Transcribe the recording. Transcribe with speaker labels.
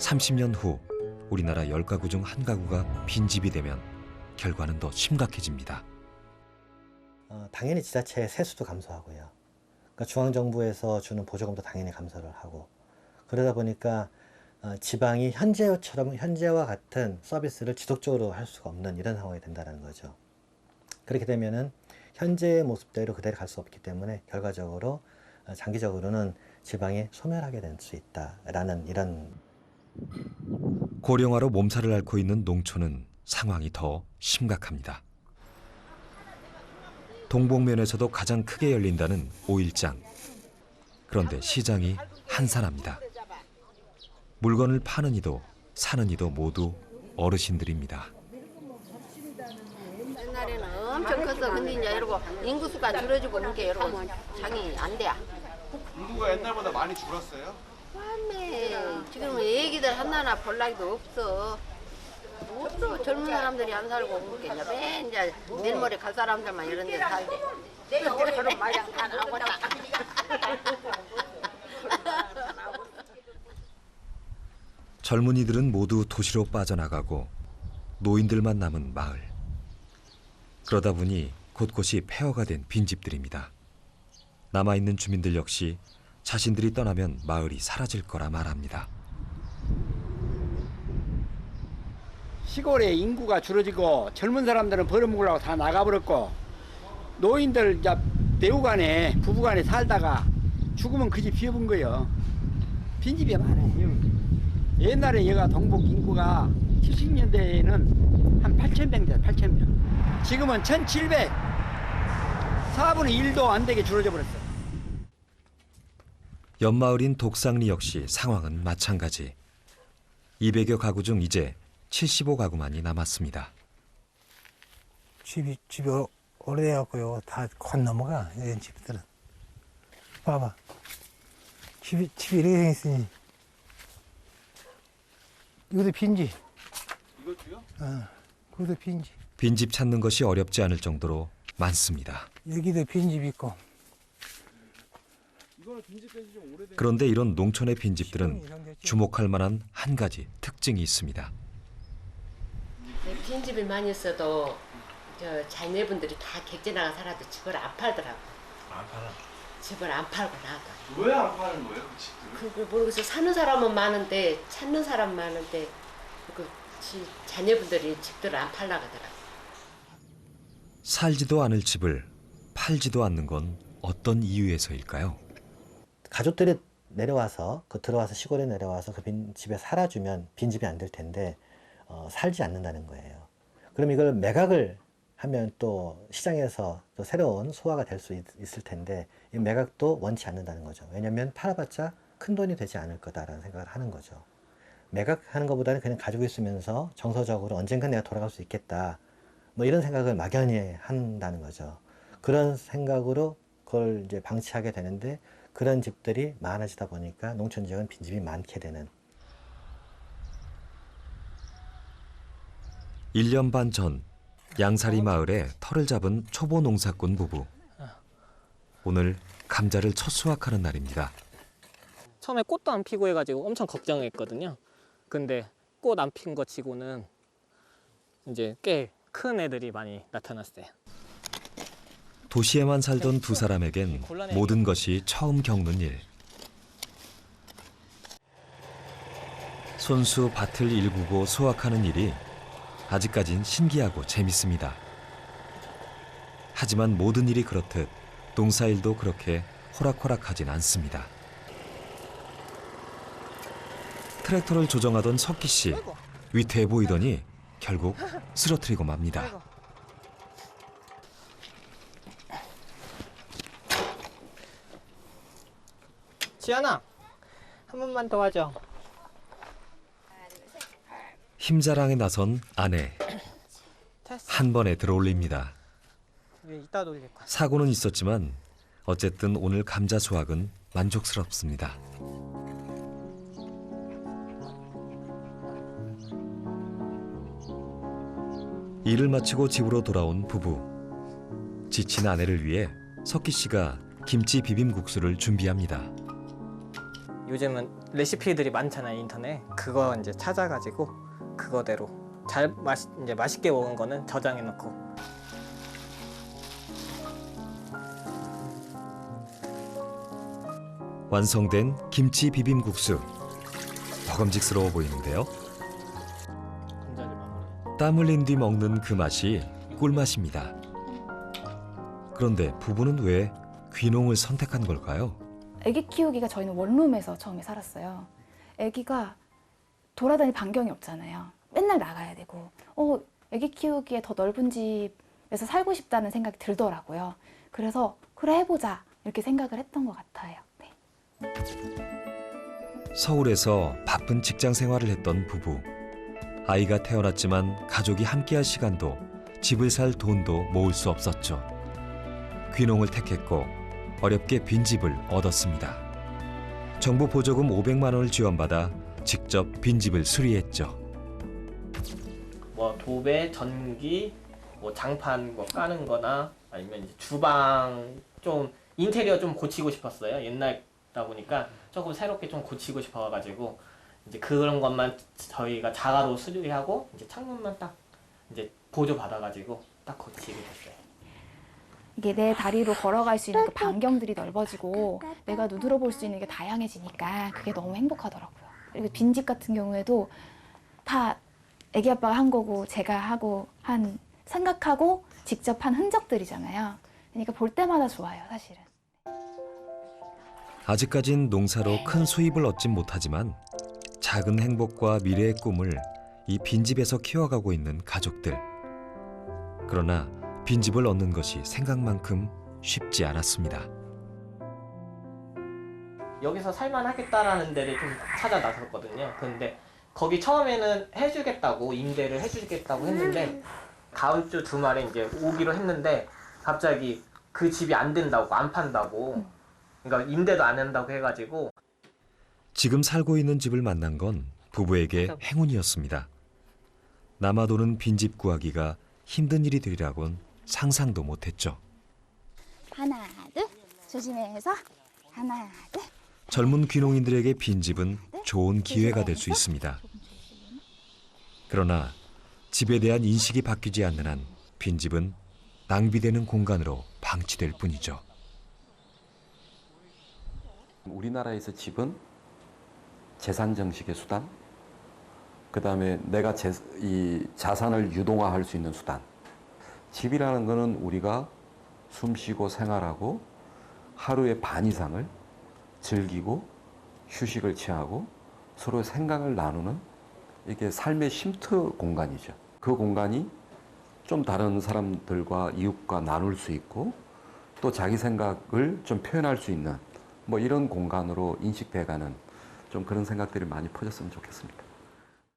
Speaker 1: 30년 후 우리나라 10가구 중 1가구가 빈집이 되면 결과는 더 심각해집니다.
Speaker 2: 당연히 지자체의 세수도 감소하고요. 그러니까 중앙정부에서 주는 보조금도 당연히 감소를 하고, 그러다 보니까 지방이 현재와 같은 서비스를 지속적으로 할 수가 없는 이런 상황이 된다는 거죠. 그렇게 되면은 현재의 모습대로 그대로 갈 수 없기 때문에 결과적으로 장기적으로는 지방이 소멸하게 될 수 있다라는 이런.
Speaker 1: 고령화로 몸살을 앓고 있는 농촌은 상황이 더 심각합니다. 동복면에서도 가장 크게 열린다는 5.1장. 그런데 시장이 한산합니다. 물건을 파는 이도 사는 이도 모두 어르신들입니다.
Speaker 3: 옛날에는 엄청 컸어. 근데 이제 이러고 인구수가 줄어지고 이렇게 이러고 장이 안 돼.
Speaker 4: 인구가 옛날보다 많이 줄었어요?
Speaker 3: 맞네. 지금 애기들 하나하나 볼 나기도 없어. 없어. 젊은 사람들이 안 살고 그러니까 이제 맨 이제 내일 모레 갈 사람들만 이런 데 살지. 내가 그런 마냥 다 나오고
Speaker 1: 젊은이들은 모두 도시로 빠져나가고 노인들만 남은 마을. 그러다 보니 곳곳이 폐허가 된 빈집들입니다. 남아있는 주민들 역시 자신들이 떠나면 마을이 사라질 거라 말합니다.
Speaker 5: 시골에 인구가 줄어지고 젊은 사람들은 벌어먹으려고 다 나가버렸고 노인들 이제 배우간에 부부간에 살다가 죽으면 그 집 비어본 거예요. 빈집이 많아요. 옛날에 여가 동북 인구가 70년대에는 한 8,000명 됐어요. 8,000명. 지금은 1,700. 4분의 1도 안 되게 줄어져 버렸어요.
Speaker 1: 옆마을인 독상리 역시 상황은 마찬가지. 200여 가구 중 이제 75가구만이 남았습니다.
Speaker 6: 집이 오래돼갖고요. 다 곧 넘어가, 이런 집들은. 봐봐. 집이 이렇게 생겼으니. 이것도 빈집.
Speaker 4: 이것도요?
Speaker 6: 그것도 빈집.
Speaker 1: 빈집 찾는 것이 어렵지 않을 정도로 많습니다.
Speaker 6: 여기도 빈집 있고.
Speaker 1: 그런데 이런 농촌의 빈집들은 주목할 만한 한 가지 특징이 있습니다.
Speaker 7: 빈집이 많이 있어도 저 자녀분들이 다 객지 나가 살아도 집을 안 팔더라고.
Speaker 4: 안 팔아.
Speaker 7: 집을 안 팔고 나가.
Speaker 4: 왜 안 파는 거예요, 그 집들을?
Speaker 7: 그걸 모르겠어. 사는 사람은 많은데 찾는 사람 많은데 그 자녀분들이 집들을 안 팔려고 하더라고.
Speaker 1: 살지도 않을 집을 팔지도 않는 건 어떤 이유에서일까요?
Speaker 2: 가족들이 내려와서 들어와서 시골에 내려와서 그 빈집에 살아주면 빈집이 안 될 텐데 살지 않는다는 거예요. 그럼 이걸 매각을 하면 또 시장에서 또 새로운 소화가 될 수 있을 텐데 이 매각도 원치 않는다는 거죠. 왜냐하면 팔아봤자 큰 돈이 되지 않을 거다라는 생각을 하는 거죠. 매각하는 것보다는 그냥 가지고 있으면서 정서적으로 언젠가 내가 돌아갈 수 있겠다, 뭐 이런 생각을 막연히 한다는 거죠. 그런 생각으로 그걸 이제 방치하게 되는데 그런 집들이 많아지다 보니까 농촌 지역은 빈집이 많게 되는.
Speaker 1: 1년 반 전 양사리 마을에 터를 잡은 초보 농사꾼 부부. 오늘 감자를 첫 수확하는 날입니다.
Speaker 8: 처음에 꽃도 안 피고 해가지고 엄청 걱정했거든요. 근데 꽃 안 핀 거 치고는 이제 꽤 큰 애들이 많이 나타났어요.
Speaker 1: 도시에만 살던 두 사람에겐 모든 것이 처음 겪는 일. 손수 밭을 일구고 수확하는 일이 아직까진 신기하고 재밌습니다. 하지만 모든 일이 그렇듯 농사일도 그렇게 호락호락하진 않습니다. 트랙터를 조정하던 석기 씨, 위태해 보이더니 결국 쓰러뜨리고 맙니다.
Speaker 8: 지연아, 한 번만 도와줘.
Speaker 1: 힘자랑에 나선 아내. 한 번에 들어올립니다.
Speaker 8: 이따 돌릴 거야.
Speaker 1: 사고는 있었지만 어쨌든 오늘 감자 수확은 만족스럽습니다. 일을 마치고 집으로 돌아온 부부. 지친 아내를 위해 석기 씨가 김치 비빔국수를 준비합니다.
Speaker 8: 요즘은 레시피들이 많잖아요, 인터넷. 그거 이제 찾아가지고 그거대로 이제 맛있게 먹은 거는 저장해 놓고.
Speaker 1: 완성된 김치 비빔국수. 먹음직스러워 보이는데요.
Speaker 8: 건자를 마무리.
Speaker 1: 땀 흘린 뒤 먹는 그 맛이 꿀맛입니다. 그런데 부부는 왜 귀농을 선택한 걸까요?
Speaker 9: 아기 키우기가 저희는 원룸에서 처음에 살았어요. 아기가 돌아다닐 반경이 없잖아요. 맨날 나가야 되고 아기 키우기에 더 넓은 집에서 살고 싶다는 생각이 들더라고요. 그래서 그래 해보자 이렇게 생각을 했던 것 같아요. 네.
Speaker 1: 서울에서 바쁜 직장 생활을 했던 부부. 아이가 태어났지만 가족이 함께할 시간도 집을 살 돈도 모을 수 없었죠. 귀농을 택했고 어렵게 빈집을 얻었습니다. 정부 보조금 500만 원을 지원받아 직접 빈집을 수리했죠.
Speaker 8: 뭐 도배, 전기, 뭐 장판 뭐 까는 거나 아니면 이제 주방 좀 인테리어 좀 고치고 싶었어요. 옛날이다 보니까 조금 새롭게 좀 고치고 싶어가지고 이제 그런 것만 저희가 자가로 수리하고 이제 창문만 딱 이제 보조 받아가지고 딱 고치게 됐어요.
Speaker 9: 이게 내 다리로 걸어갈 수 있는 그 반경들이 넓어지고 내가 눈으로 볼 수 있는 게 다양해지니까 그게 너무 행복하더라고요. 그리고 빈집 같은 경우에도 다 애기 아빠가 한 거고 제가 하고 생각하고 직접 한 흔적들이잖아요. 그러니까 볼 때마다 좋아요, 사실은.
Speaker 1: 아직까진 농사로 큰 수입을 얻진 못하지만 작은 행복과 미래의 꿈을 이 빈집에서 키워가고 있는 가족들. 그러나 빈집을 얻는 것이 생각만큼 쉽지 않았습니다.
Speaker 8: 여기서 살만하겠다라는 데를 좀 찾아 나섰거든요. 근데 거기 처음에는 해주겠다고 임대를 해주겠다고 했는데 다음 주 주말에 이제 오기로 했는데 갑자기 그 집이 안 된다고 안 판다고 그러니까 임대도 안 한다고 해가지고
Speaker 1: 지금 살고 있는 집을 만난 건 부부에게 행운이었습니다. 남아도는 빈집 구하기가 힘든 일이 되리라곤 상상도 못했죠.
Speaker 9: 하나, 둘, 조심해서 하나, 둘.
Speaker 1: 젊은 귀농인들에게 빈집은 좋은 기회가 될 수 있습니다. 그러나 집에 대한 인식이 바뀌지 않는 한 빈집은 낭비되는 공간으로 방치될 뿐이죠.
Speaker 10: 우리나라에서 집은 재산 정식의 수단, 그다음에 내가 이 자산을 유동화할 수 있는 수단. 집이라는 것은 우리가 숨쉬고 생활하고 하루의 반 이상을 즐기고 휴식을 취하고 서로 생각을 나누는 이게 삶의 쉼터 공간이죠. 그 공간이 좀 다른 사람들과 이웃과 나눌 수 있고 또 자기 생각을 좀 표현할 수 있는 뭐 이런 공간으로 인식돼가는 좀 그런 생각들이 많이 퍼졌으면 좋겠습니다.